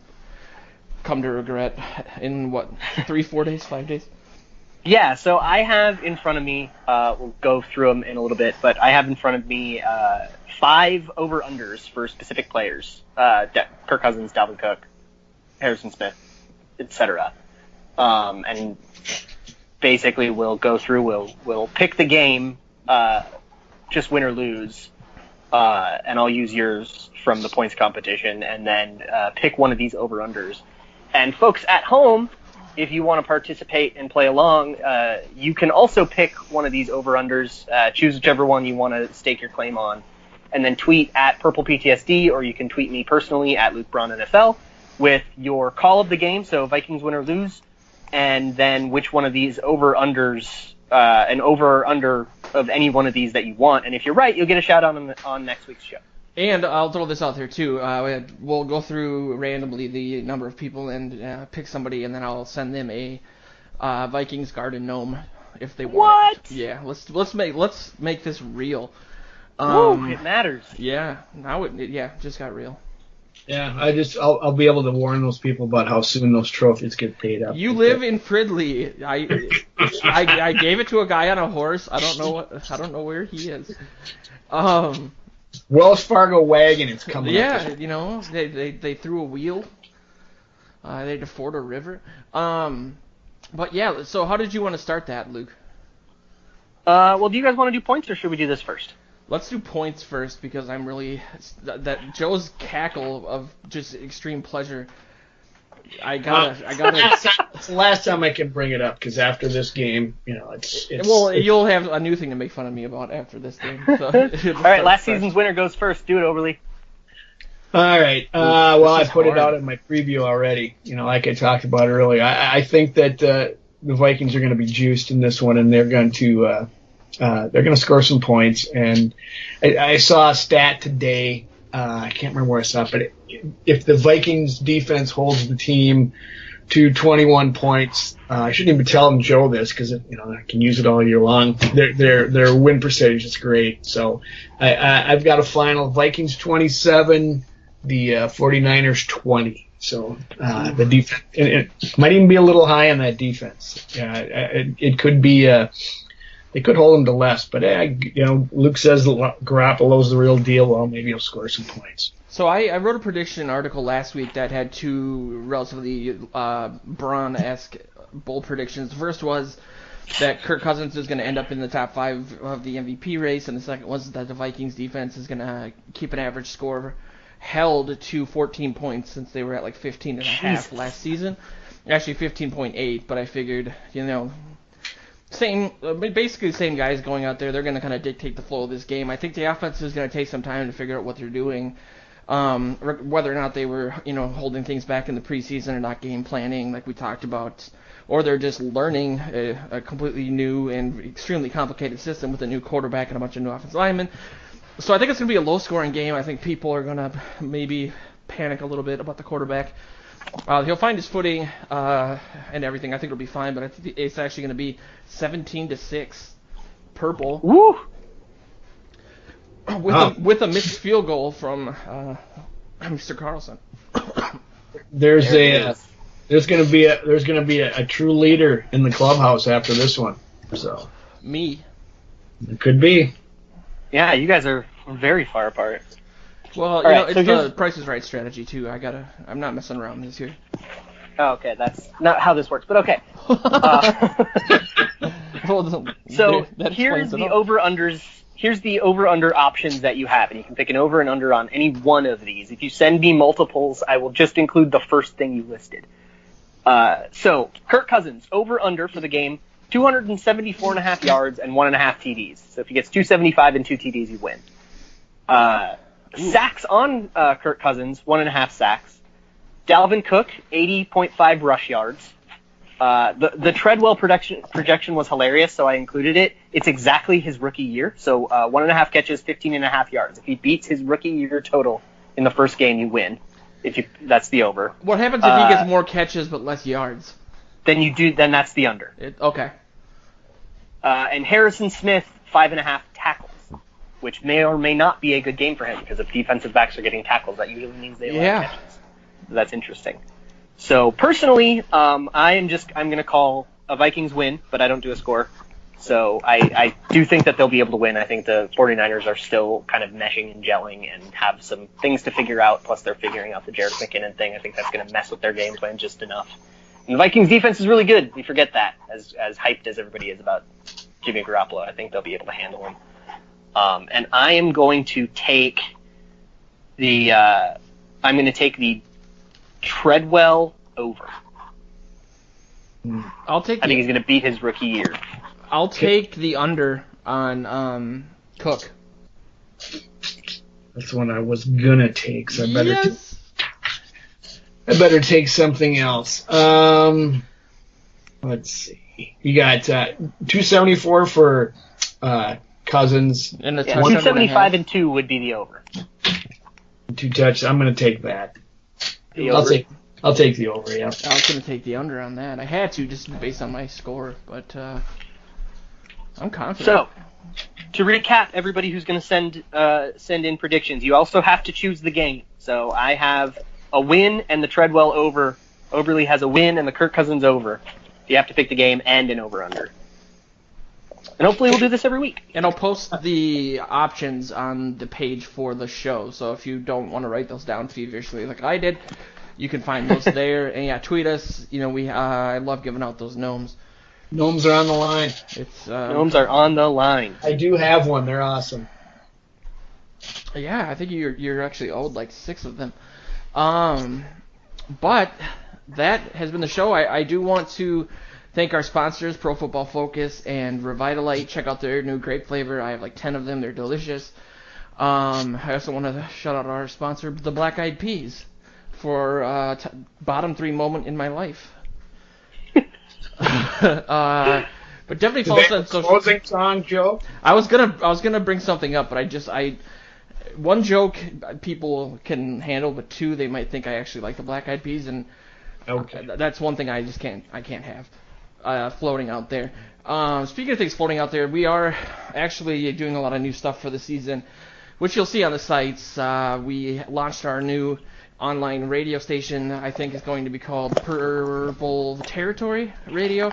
Speaker 1: come to regret in 3, 4 days, 5 days?
Speaker 2: Yeah, so I have in front of me, we'll go through them in a little bit, but I have in front of me 5 over-unders for specific players. Kirk Cousins, Dalvin Cook, Harrison Smith, etc. And basically we'll go through, we'll pick the game, just win or lose, and I'll use yours from the points competition, and then pick one of these over-unders. And folks at home, if you want to participate and play along, you can also pick one of these over-unders, choose whichever one you want to stake your claim on, and then tweet at purplePTSD, or you can tweet me personally at Luke Braun NFL with your call of the game, so Vikings win or lose, and then which one of these over-unders, an over-under of any one of these that you want. And if you're right, you'll get a shout out on next week's show.
Speaker 1: And I'll throw this out there too. We'll go through randomly the number of people and pick somebody, and then I'll send them a Vikings garden gnome if they want.
Speaker 2: What?
Speaker 1: Yeah, let's make this real.
Speaker 2: Ooh, it matters.
Speaker 1: Yeah, now it just got real.
Speaker 3: Yeah, I'll be able to warn those people about how soon those trophies get paid up.
Speaker 1: You live in Fridley. I gave it to a guy on a horse. I don't know where he is.
Speaker 3: Wells Fargo wagon is coming.
Speaker 1: Yeah, they threw a wheel. They had to ford a river. But yeah, so how did you want to start that, Luke?
Speaker 2: Well, do you guys want to do points, or should we do this first?
Speaker 1: Let's do points first, because I'm really that Joe's cackle of just extreme pleasure. I gotta.
Speaker 3: It's the last time I can bring it up, because after this game, it's.
Speaker 1: Well, you'll have a new thing to make fun of me about after this game. So
Speaker 2: all right, last season's winner goes first. Do it, Overly.
Speaker 3: All right. Well, I put it out in my preview already. Like I talked about earlier, I think that the Vikings are going to be juiced in this one, and they're going to score some points. And I saw a stat today. I can't remember where I saw it, but if the Vikings defense holds the team to 21 points, I shouldn't even tell Joe this, because I can use it all year long. Their win percentage is great. So I've got a final: Vikings 27, the 49ers 20. So the defense, it might even be a little high on that defense. It could be. They could hold him to less, but Luke says Garoppolo's the real deal. Well, maybe he'll score some points.
Speaker 1: So I wrote a prediction article last week that had two relatively Braun-esque bold predictions. The first was that Kirk Cousins is going to end up in the top 5 of the MVP race, and the second was that the Vikings defense is going to keep an average score held to 14 points, since they were at like 15.5 last season. Actually 15.8, but I figured, basically the same guys going out there. They're going to kind of dictate the flow of this game. I think the offense is going to take some time to figure out what they're doing, whether or not they were, holding things back in the preseason or not game planning like we talked about, or they're just learning a completely new and extremely complicated system with a new quarterback and a bunch of new offensive linemen. So I think it's going to be a low-scoring game. I think people are going to maybe panic a little bit about the quarterback. He'll find his footing and everything. I think it'll be fine, but I think it's actually going to be 17-6, purple.
Speaker 2: Woo!
Speaker 1: With a missed field goal from Mr. Carlson.
Speaker 3: There's going to be a true leader in the clubhouse after this one. So
Speaker 1: me.
Speaker 3: It could be.
Speaker 2: Yeah, you guys are very far apart.
Speaker 1: Well, it's the Price is Right strategy too. I'm not messing around this year.
Speaker 2: Oh, okay, that's not how this works, but okay. So here's the over-unders. Here's the over-under options that you have, and you can pick an over and under on any one of these. If you send me multiples, I will just include the first thing you listed. So Kirk Cousins, over-under for the game, 274.5 yards and 1.5 TDs. So if he gets 275 and 2 TDs, you win. Sacks on Kirk Cousins, 1.5 sacks. Dalvin Cook, 80.5 rush yards. The Treadwell projection was hilarious, so I included it. It's exactly his rookie year, so 1.5 catches, 15.5 yards. If he beats his rookie year total in the first game, you win. That's the over.
Speaker 1: What happens if he gets more catches but less yards?
Speaker 2: Then that's the under.
Speaker 1: Okay.
Speaker 2: And Harrison Smith, 5.5 tackles, which may or may not be a good game for him, because if defensive backs are getting tackles, that usually means they have catches. So that's interesting. So personally, I'm going to call a Vikings win, but I don't do a score. So I do think that they'll be able to win. I think the 49ers are still kind of meshing and gelling and have some things to figure out, plus they're figuring out the Jerick McKinnon thing. I think that's going to mess with their game plan just enough. And the Vikings defense is really good. We forget that, as hyped as everybody is about Jimmy Garoppolo. I think they'll be able to handle him. And I am going to take the Treadwell over.
Speaker 1: I
Speaker 2: think he's going to beat his rookie year.
Speaker 1: I'll take the under on Cook.
Speaker 3: That's one I was gonna take, so I better take something else. Let's see. You got 274 for Cousins.
Speaker 1: And a
Speaker 2: Yeah,
Speaker 1: touchdown
Speaker 2: 275 and 2 would be the over.
Speaker 3: 2 touchdowns. I'm going to take that.
Speaker 2: The
Speaker 3: I'll
Speaker 2: over.
Speaker 3: take the over, yeah.
Speaker 1: I was going to take the under on that. I had to just based on my score, but I'm confident.
Speaker 2: So, to recap, everybody who's going to send in predictions, you also have to choose the game. So I have a win and the Treadwell over. Oberly has a win and the Kirk Cousins over. You have to pick the game and an over-under. And hopefully we'll do this every week.
Speaker 1: And I'll post the options on the page for the show. So if you don't want to write those down feverishly like I did, you can find those there. And yeah, tweet us. You know, I love giving out those gnomes.
Speaker 3: Gnomes are on the line.
Speaker 2: Gnomes are on the line.
Speaker 3: I do have one. They're awesome.
Speaker 1: Yeah, I think you're actually owed like 6 of them. But that has been the show. I do want to thank our sponsors, Pro Football Focus and Revitalite. Check out their new grape flavor. I have like 10 of them. They're delicious. I also want to shout out our sponsor, the Black Eyed Peas, for bottom 3 moment in my life. But definitely follow us on social.
Speaker 3: Closing song, Joe.
Speaker 1: I was gonna bring something up, but one joke people can handle, but 2 they might think I actually like the Black Eyed Peas, and
Speaker 3: Okay.
Speaker 1: that's one thing I can't have floating out there. Speaking of things floating out there, we are actually doing a lot of new stuff for the season, which you'll see on the sites. We launched our new online radio station. I think is going to be called Purple Territory Radio.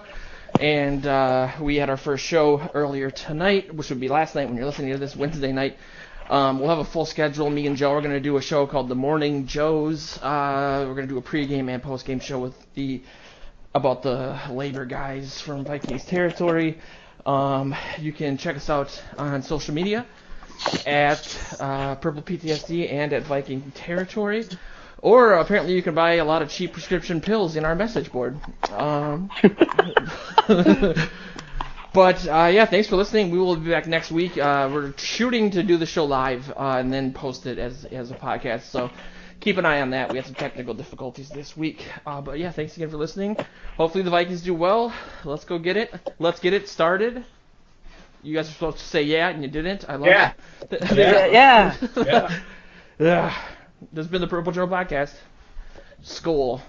Speaker 1: And we had our first show earlier tonight, which would be last night when you're listening to this, Wednesday night. We'll have a full schedule. Me and Joe are going to do a show called The Morning Joes. We're going to do a pregame and postgame show about the labor guys from Vikings territory. You can check us out on social media at Purple PTSD and at Viking Territory. Or apparently you can buy a lot of cheap prescription pills in our message board. But yeah, thanks for listening. We will be back next week. We're shooting to do the show live and then post it as a podcast. So keep an eye on that. We had some technical difficulties this week. But yeah, thanks again for listening. Hopefully the Vikings do well. Let's go get it. Let's get it started. You guys are supposed to say yeah, and you didn't. I love it.
Speaker 2: Yeah.
Speaker 3: Yeah.
Speaker 1: Yeah. This has been the Purple Journal Podcast. Skull.